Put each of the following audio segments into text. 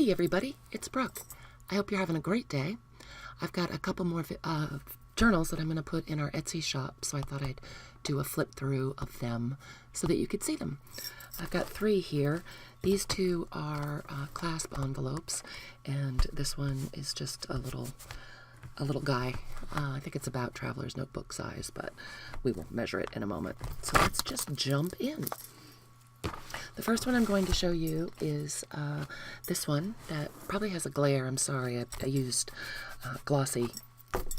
Hey everybody, it's Brooke. I hope you're having a great day. I've got a couple more journals that I'm going to put in our Etsy shop, so I thought I'd do a flip through of them so that you could see them. I've got 3 here. These 2 are clasp envelopes, and this one is just a little guy. I think it's about traveler's notebook size, but we will measure it in a moment. So let's just jump in. The first one I'm going to show you is this one that probably has a glare. I'm sorry, I used glossy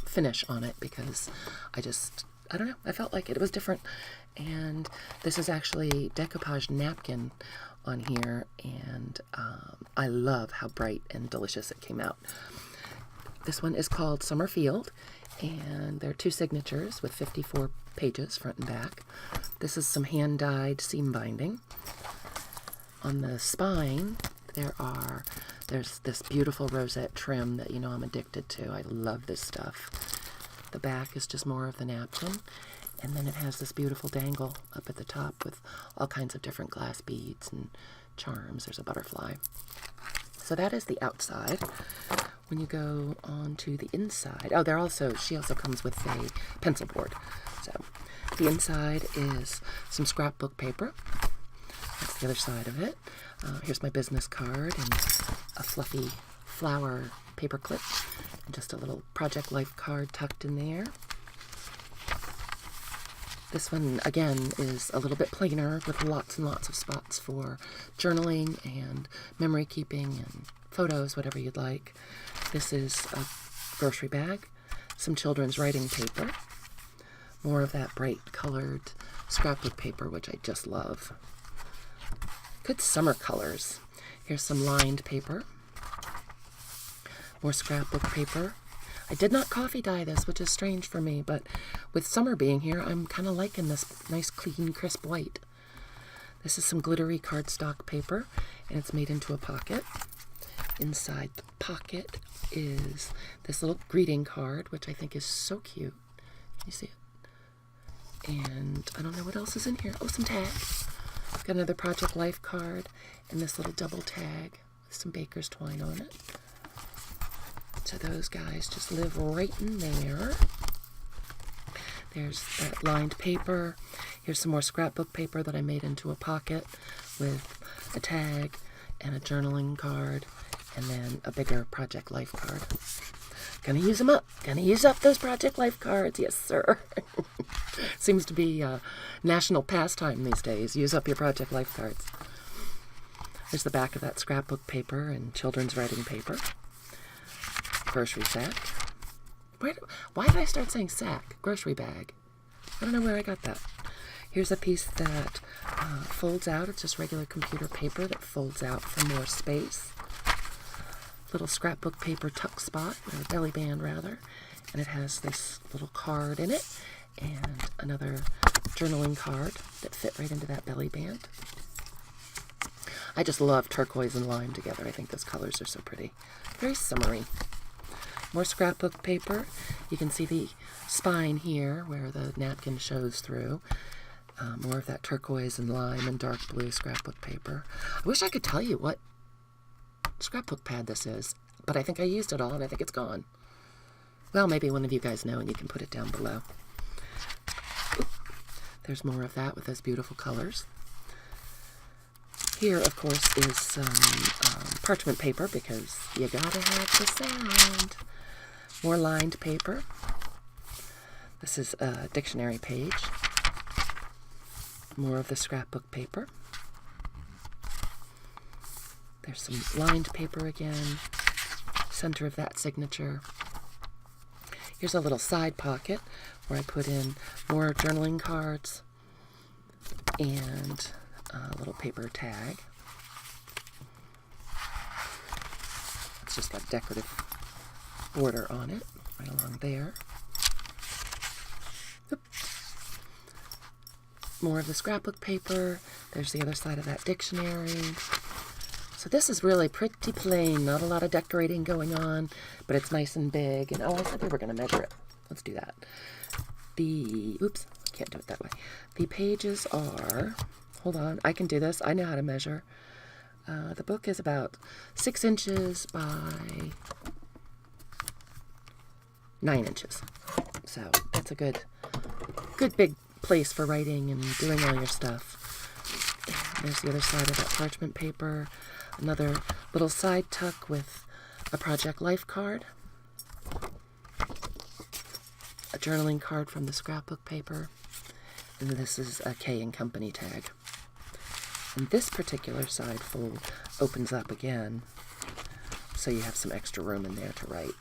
finish on it because I don't know, I felt like it was different. And this is actually decoupage napkin on here, and I love how bright and delicious it came out. This one is called Summerfield, and there are 2 signatures with 54 pages, front and back. This is some hand-dyed seam binding. On the spine, there's this beautiful rosette trim that you know I'm addicted to. I love this stuff. The back is just more of the napkin, and then it has this beautiful dangle up at the top with all kinds of different glass beads and charms. There's a butterfly. So that is the outside. When you go on to the inside, she also comes with a pencil board. So the inside is some scrapbook paper. That's the other side of it. Here's my business card and a fluffy flower paper clip and just a little Project Life card tucked in there. This one, again, is a little bit plainer with lots and lots of spots for journaling and memory keeping and photos, whatever you'd like. This is a grocery bag, some children's writing paper, more of that bright colored scrapbook paper, which I just love. Good summer colors. Here's some lined paper, more scrapbook paper. I did not coffee dye this, which is strange for me, but with summer being here, I'm kind of liking this nice, clean, crisp white. This is some glittery cardstock paper, and it's made into a pocket. Inside the pocket is this little greeting card, which I think is so cute. Can you see it? And I don't know what else is in here. Oh, some tags. Got another Project Life card and this little double tag with some baker's twine on it. So those guys just live right in there. There's that lined paper. Here's some more scrapbook paper that I made into a pocket with a tag and a journaling card, and then a bigger Project Life card. Gonna use them up. Gonna use up those Project Life cards. Yes, sir. Seems to be a national pastime these days. Use up your Project Life cards. There's the back of that scrapbook paper and children's writing paper. Grocery sack. Why did I start saying sack? Grocery bag. I don't know where I got that. Here's a piece that folds out. It's just regular computer paper that folds out for more space. Little scrapbook paper tuck spot, or belly band rather, and it has this little card in it and another journaling card that fit right into that belly band. I just love turquoise and lime together. I think those colors are so pretty. Very summery. More scrapbook paper. You can see the spine here where the napkin shows through. More of that turquoise and lime and dark blue scrapbook paper. I wish I could tell you what scrapbook pad this is, but I think I used it all and I think it's gone. Well, maybe one of you guys know and you can put it down below. Oop. There's more of that with those beautiful colors. Here, of course, is some parchment paper because you gotta have the sound. More lined paper. This is a dictionary page. More of the scrapbook paper. There's some lined paper again, center of that signature. Here's a little side pocket where I put in more journaling cards and a little paper tag. It's just got decorative border on it, right along there. Oop. More of the scrapbook paper. There's the other side of that dictionary. So this is really pretty plain, not a lot of decorating going on, but it's nice and big. And I said we were going to measure it. Let's do that. Oops, can't do it that way. The pages are, hold on, I can do this. I know how to measure. The book is about 6 inches by 9 inches. So that's a good big place for writing and doing all your stuff. There's the other side of that parchment paper. Another little side tuck with a Project Life card. A journaling card from the scrapbook paper. And this is a K and Company tag. And this particular side fold opens up again, so you have some extra room in there to write.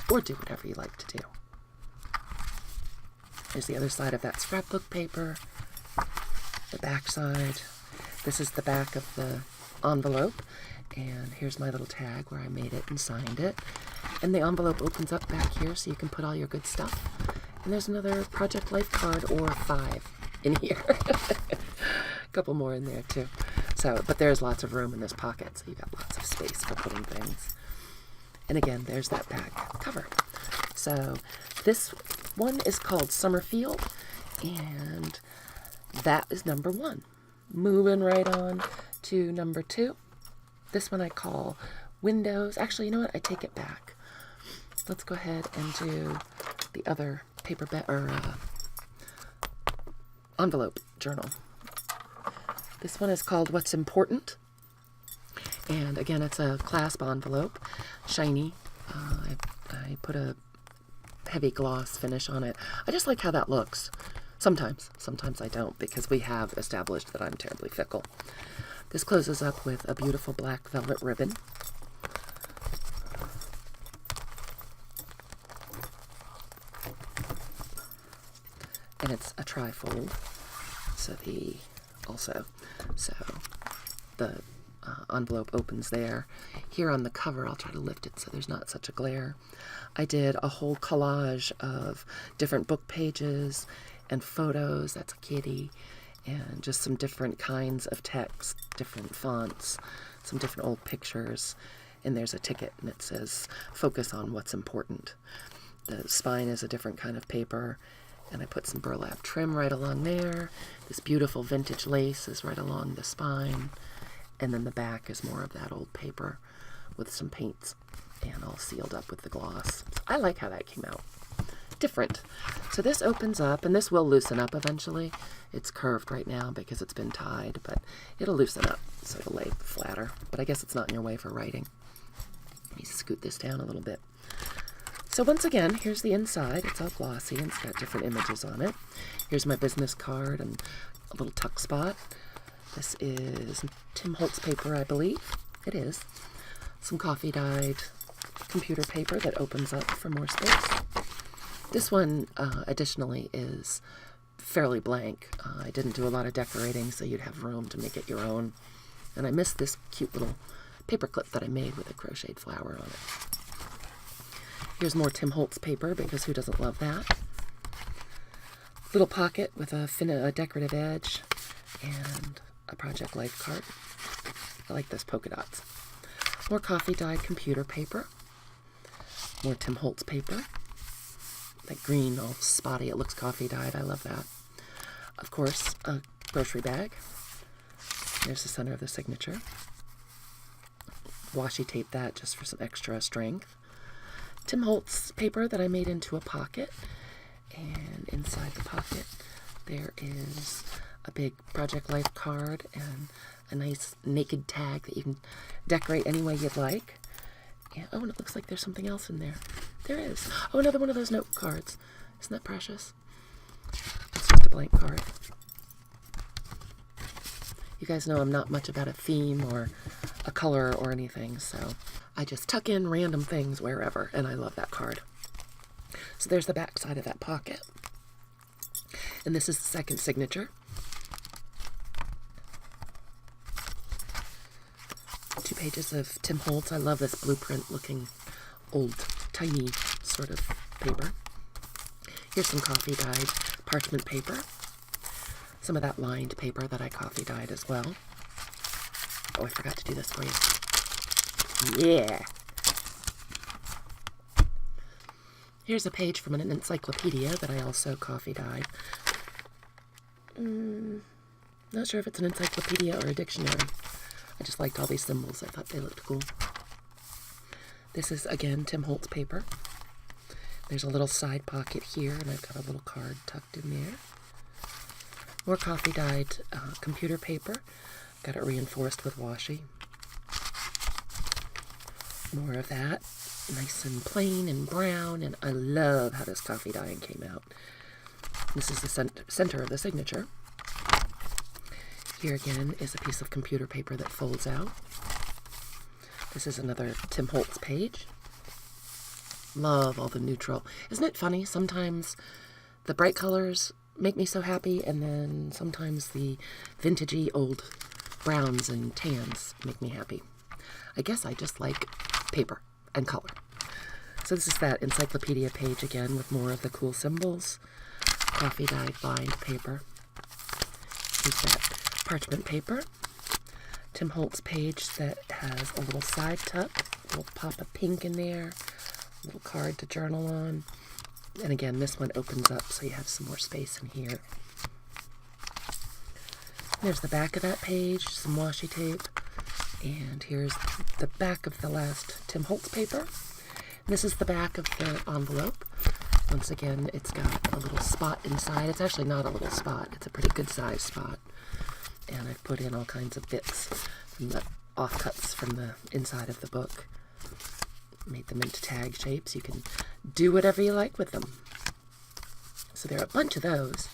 Or do whatever you like to do. Here's the other side of that scrapbook paper. The back side. This is the back of the envelope. And here's my little tag where I made it and signed it. And the envelope opens up back here so you can put all your good stuff. And there's another Project Life card or 5 in here. A couple more in there too. So, but there's lots of room in this pocket, so you got lots of space for putting things. And again, there's that back cover. So this one is called Summerfield, and that is number 1. Moving right on to number 2. This one I call Windows. Actually, you know what? I take it back. Let's go ahead and do the other envelope journal. This one is called What's Important. And again, it's a clasp envelope, shiny. I put a heavy gloss finish on it. I just like how that looks. Sometimes I don't, because we have established that I'm terribly fickle. This closes up with a beautiful black velvet ribbon. And it's a trifold. So the envelope opens there. Here on the cover, I'll try to lift it so there's not such a glare. I did a whole collage of different book pages and photos. That's a kitty. And just some different kinds of text, different fonts, some different old pictures. And there's a ticket, and it says, focus on what's important. The spine is a different kind of paper. And I put some burlap trim right along there. This beautiful vintage lace is right along the spine. And then the back is more of that old paper with some paints and all sealed up with the gloss. So I like how that came out. Different. So this opens up, and this will loosen up eventually. It's curved right now because it's been tied, but it'll loosen up so it'll lay flatter. But I guess it's not in your way for writing. Let me scoot this down a little bit. So once again, here's the inside. It's all glossy and it's got different images on it. Here's my business card and a little tuck spot. This is Tim Holtz paper, I believe. It is. Some coffee dyed computer paper that opens up for more space. This one, additionally, is fairly blank. I didn't do a lot of decorating, so you'd have room to make it your own. And I missed this cute little paper clip that I made with a crocheted flower on it. Here's more Tim Holtz paper, because who doesn't love that? Little pocket with a decorative edge and a Project Life card. I like those polka dots. More coffee dyed computer paper. More Tim Holtz paper. That green, all spotty, it looks coffee dyed. I love that. Of course, a grocery bag. There's the center of the signature. Washi tape that just for some extra strength. Tim Holtz paper that I made into a pocket. And inside the pocket, there is a big Project Life card and a nice naked tag that you can decorate any way you'd like. And, oh, and it looks like there's something else in there. There is. Oh, another one of those note cards. Isn't that precious? It's just a blank card. You guys know I'm not much about a theme or a color or anything, so I just tuck in random things wherever, and I love that card. So there's the back side of that pocket. And this is the second signature. 2 pages of Tim Holtz. I love this blueprint looking old, tiny sort of paper. Here's some coffee dyed parchment paper. Some of that lined paper that I coffee dyed as well. Oh, I forgot to do this for you. Yeah. Here's a page from an encyclopedia that I also coffee dyed. Not sure if it's an encyclopedia or a dictionary. I just liked all these symbols. I thought they looked cool. This is, again, Tim Holtz paper. There's a little side pocket here, and I've got a little card tucked in there. More coffee dyed computer paper. Got it reinforced with washi. More of that. Nice and plain and brown, and I love how this coffee dyeing came out. This is the center of the signature. Here again is a piece of computer paper that folds out. This is another Tim Holtz page. Love all the neutral. Isn't it funny? Sometimes the bright colors make me so happy, and then sometimes the vintagey old browns and tans make me happy. I guess I just like paper and color. So this is that encyclopedia page again with more of the cool symbols. Coffee dyed lined paper. Here's that parchment paper. Tim Holtz page that has a little side tuck, a little pop of pink in there, a little card to journal on. And again, this one opens up so you have some more space in here. There's the back of that page, some washi tape. And here's the back of the last Tim Holtz paper. This is the back of the envelope. Once again, it's got a little spot inside. It's actually not a little spot. It's a pretty good size spot. And I've put in all kinds of bits from the offcuts from the inside of the book. Made them into tag shapes. You can do whatever you like with them. So there are a bunch of those.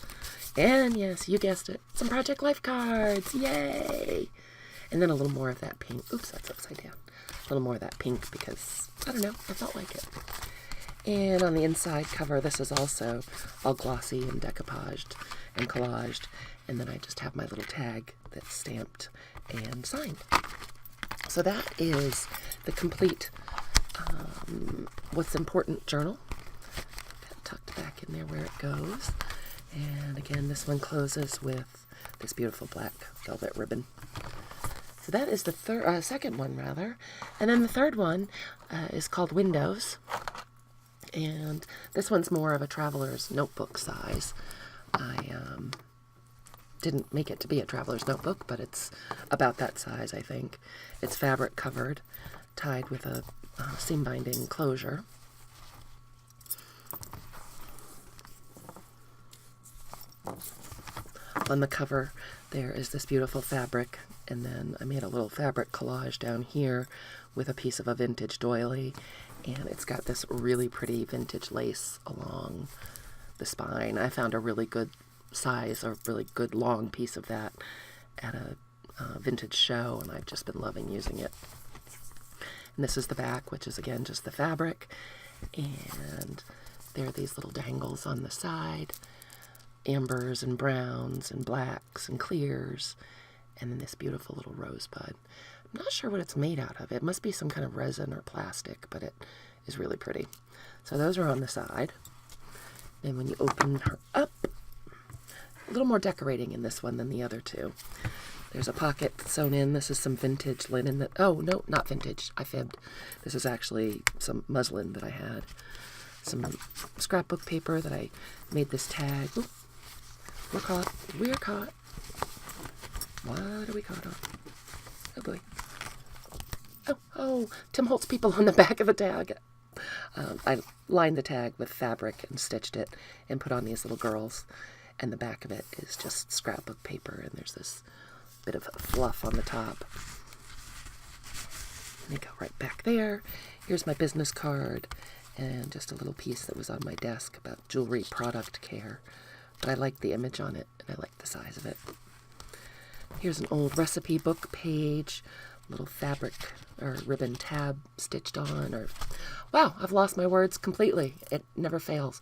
And yes, you guessed it, some Project Life cards. Yay! And then a little more of that pink. Oops, that's upside down. A little more of that pink because, I don't know, I felt like it. And on the inside cover, this is also all glossy and decoupaged and collaged. And then I just have my little tag that's stamped and signed. So that is the complete What's Important journal. Got tucked back in there where it goes. And again, this one closes with this beautiful black velvet ribbon. So that is the second one, rather. And then the third one is called Windows. And this one's more of a traveler's notebook size. I didn't make it to be a traveler's notebook, but it's about that size, I think. It's fabric covered, tied with a seam binding closure. On the cover, there is this beautiful fabric, and then I made a little fabric collage down here with a piece of a vintage doily, and it's got this really pretty vintage lace along the spine. I found a really good size, a really good long piece of that at a vintage show, and I've just been loving using it. And this is the back, which is again just the fabric, and there are these little dangles on the side, ambers and browns and blacks and clears, and then this beautiful little rosebud. I'm not sure what it's made out of. It must be some kind of resin or plastic, but it is really pretty. So those are on the side. And when you open her up, a little more decorating in this one than the other two. There's a pocket sewn in. This is some vintage linen that, oh, no, not vintage. I fibbed. This is actually some muslin that I had. Some scrapbook paper that I made this tag. Ooh, we're caught. We're caught. What are we caught on? Oh, boy. Oh, Tim Holtz people on the back of the tag. I lined the tag with fabric and stitched it and put on these little girls. And the back of it is just scrapbook paper, and there's this bit of fluff on the top. They go right back there. Here's my business card and just a little piece that was on my desk about jewelry product care. But I like the image on it, and I like the size of it. Here's an old recipe book page, little fabric or ribbon tab stitched on, or, wow, I've lost my words completely. It never fails.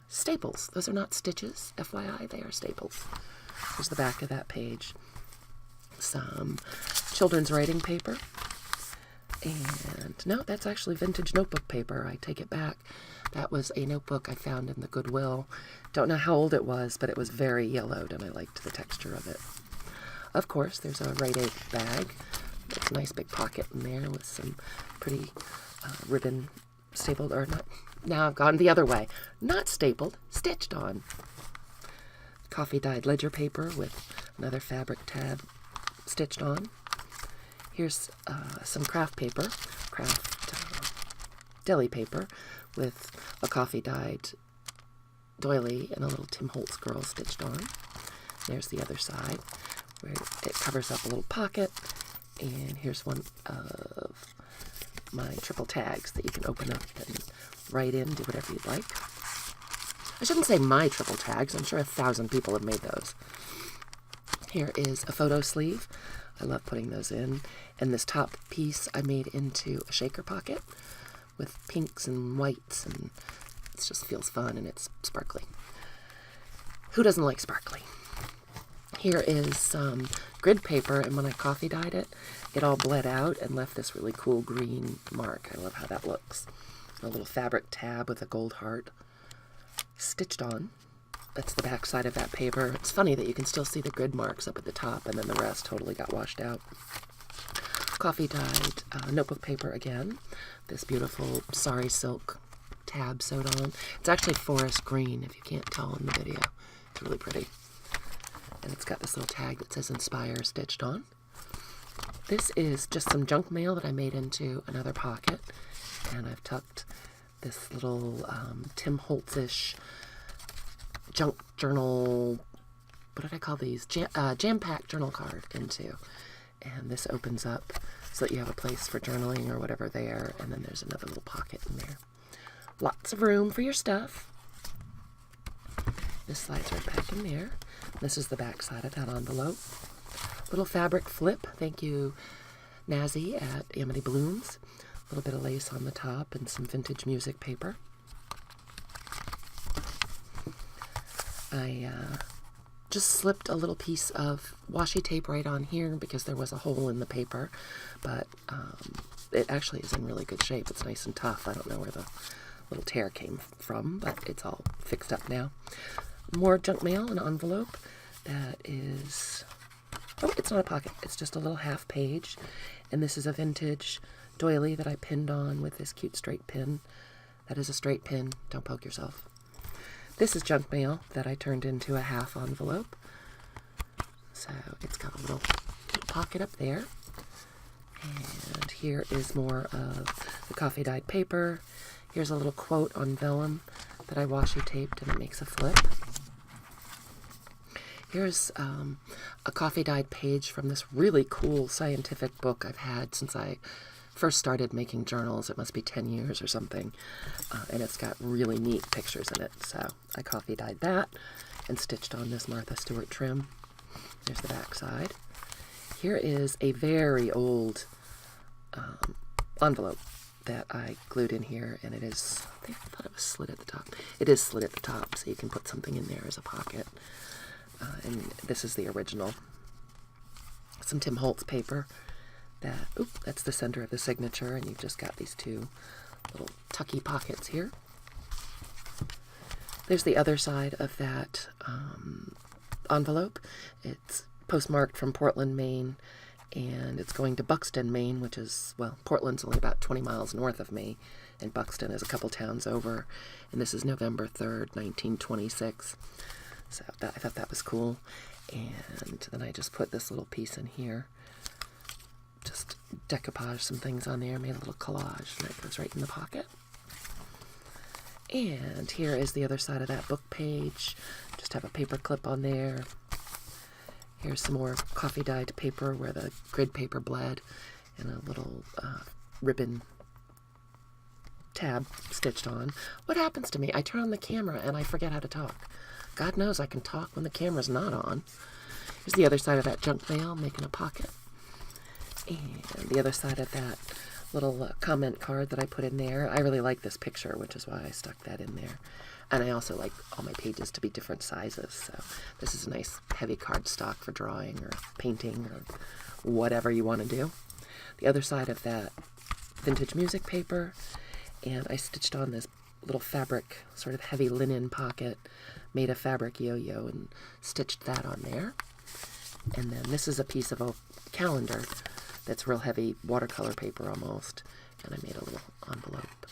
Staples. Those are not stitches, FYI, they are staples. Here's the back of that page. Some children's writing paper. And no, that's actually vintage notebook paper. I take it back. That was a notebook I found in the Goodwill. Don't know how old it was, but it was very yellowed, and I liked the texture of it. Of course, there's a Rite Aid bag. There's a nice big pocket in there with some pretty ribbon stapled, or not. Now I've gone the other way. Not stapled, stitched on. Coffee dyed ledger paper with another fabric tab stitched on. Here's some craft paper, deli paper with a coffee dyed doily and a little Tim Holtz girl stitched on. There's the other side where it covers up a little pocket. And here's one of my triple tags that you can open up and write in, do whatever you'd like. I shouldn't say my triple tags. I'm sure 1,000 people have made those. Here is a photo sleeve. I love putting those in. And this top piece I made into a shaker pocket with pinks and whites, and it just feels fun and it's sparkly. Who doesn't like sparkly? Here is some grid paper, and when I coffee dyed it, it all bled out and left this really cool green mark. I love how that looks. A little fabric tab with a gold heart stitched on. That's the back side of that paper. It's funny that you can still see the grid marks up at the top, and then the rest totally got washed out. Coffee dyed notebook paper again. This beautiful sari silk tab sewed on. It's actually forest green, if you can't tell in the video. It's really pretty. And it's got this little tag that says Inspire stitched on. This is just some junk mail that I made into another pocket. And I've tucked this little Tim Holtz-ish junk journal, what did I call these? Jam-packed journal card into. And this opens up so that you have a place for journaling or whatever there. And then there's another little pocket in there. Lots of room for your stuff. This slides right back in there. This is the back side of that envelope. Little fabric flip. Thank you, Nazi at Amity Blooms. A little bit of lace on the top and some vintage music paper. I just slipped a little piece of washi tape right on here because there was a hole in the paper, but it actually is in really good shape. It's nice and tough. I don't know where the little tear came from, but it's all fixed up now. More junk mail, an envelope that is, oh, it's not a pocket. It's just a little half page, and this is a vintage doily that I pinned on with this cute straight pin. That is a straight pin. Don't poke yourself. This is junk mail that I turned into a half envelope. So it's got a little pocket up there. And here is more of the coffee dyed paper. Here's a little quote on vellum that I washi taped, and it makes a flip. Here's a coffee dyed page from this really cool scientific book I've had since I first started making journals. It must be 10 years or something. And it's got really neat pictures in it. So I coffee dyed that and stitched on this Martha Stewart trim. There's the back side. Here is a very old envelope that I glued in here, and it is, I thought it was slit at the top. It is slit at the top, so you can put something in there as a pocket. And this is the original. Some Tim Holtz paper. That's the center of the signature, and you've just got these two little tucky pockets here. There's the other side of that envelope. It's postmarked from Portland, Maine, and it's going to Buxton, Maine, which is, well, Portland's only about 20 miles north of me, and Buxton is a couple towns over, and this is November 3rd, 1926. So I thought that was cool. And then I just put this little piece in here. Just decoupage some things on there, made a little collage, and that goes right in the pocket. And here is the other side of that book page. Just have a paper clip on there. Here's some more coffee dyed paper where the grid paper bled, and a little ribbon tab stitched on. What happens to me? I turn on the camera and I forget how to talk. God knows I can talk when the camera's not on. Here's the other side of that junk mail, making a pocket. And the other side of that little comment card that I put in there. I really like this picture, which is why I stuck that in there. And I also like all my pages to be different sizes. So this is a nice heavy cardstock for drawing or painting or whatever you want to do. The other side of that vintage music paper. And I stitched on this little fabric, sort of heavy linen pocket, made a fabric yo-yo and stitched that on there. And then this is a piece of a calendar that's real heavy watercolor paper almost. And I made a little envelope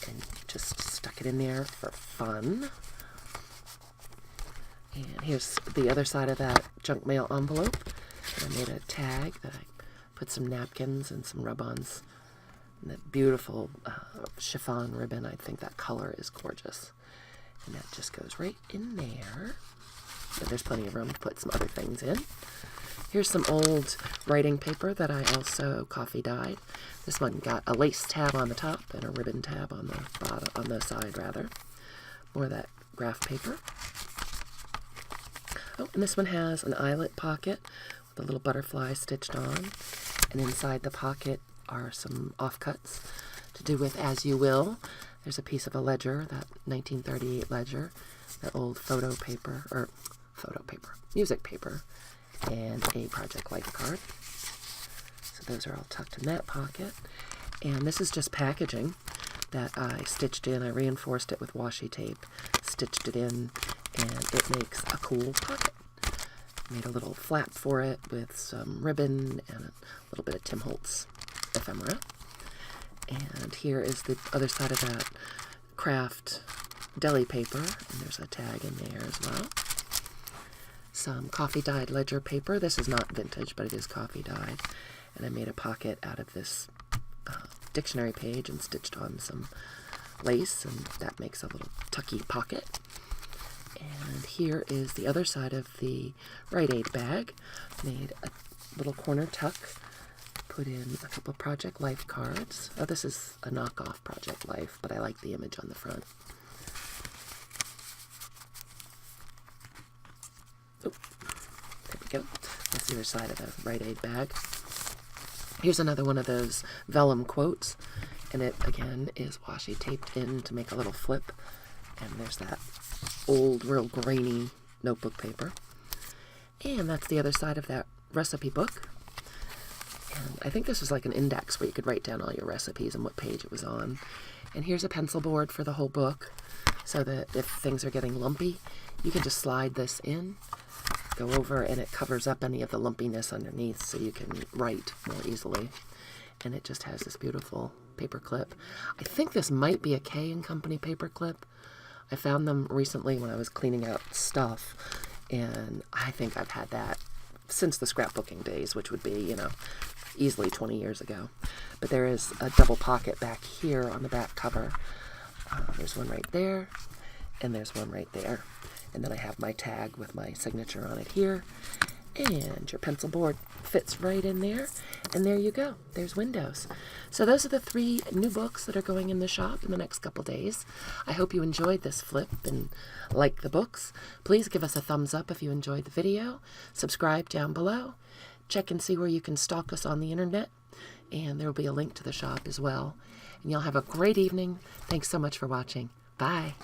and just stuck it in there for fun. And here's the other side of that junk mail envelope. And I made a tag that I Put some napkins and some rub-ons. And that beautiful chiffon ribbon, I think that color is gorgeous. And that just goes right in there. But there's plenty of room to put some other things in. Here's some old writing paper that I also coffee dyed. This one got a lace tab on the top and a ribbon tab on the bottom, on the side rather. More of that graph paper. Oh, and this one has an eyelet pocket with a little butterfly stitched on. And inside the pocket are some offcuts to do with as you will. There's a piece of a ledger, that 1938 ledger, that old music paper, and a Project Life card. So those are all tucked in that pocket. And this is just packaging that I stitched in. I reinforced it with washi tape, stitched it in, and it makes a cool pocket. Made a little flap for it with some ribbon and a little bit of Tim Holtz ephemera. And here is the other side of that craft deli paper, and there's a tag in there as well. Some coffee dyed ledger paper. This is not vintage, but it is coffee dyed. And I made a pocket out of this dictionary page and stitched on some lace, and that makes a little tucky pocket. And here is the other side of the Rite Aid bag. Made a little corner tuck. Put in a couple of Project Life cards. Oh, this is a knockoff Project Life, but I like the image on the front. Oh, there we go. That's the other side of the Rite Aid bag. Here's another one of those vellum quotes, and it, again, is washi taped in to make a little flip. And there's that old, real grainy notebook paper. And that's the other side of that recipe book. And I think this was like an index where you could write down all your recipes and what page it was on. And here's a pencil board for the whole book, so that if things are getting lumpy, you can just slide this in, go over, and it covers up any of the lumpiness underneath so you can write more easily. And it just has this beautiful paper clip. I think this might be a K & Company paper clip. I found them recently when I was cleaning out stuff, and I think I've had that since the scrapbooking days, which would be, easily 20 years ago. But there is a double pocket back here on the back cover. There's one right there, and there's one right there. And then I have my tag with my signature on it here. And your pencil board fits right in there. And there you go. There's Windows. So those are the 3 new books that are going in the shop in the next couple days. I hope you enjoyed this flip and like the books. Please give us a thumbs up if you enjoyed the video. Subscribe down below. Check and see where you can stalk us on the internet. And there will be a link to the shop as well. And y'all have a great evening. Thanks so much for watching. Bye.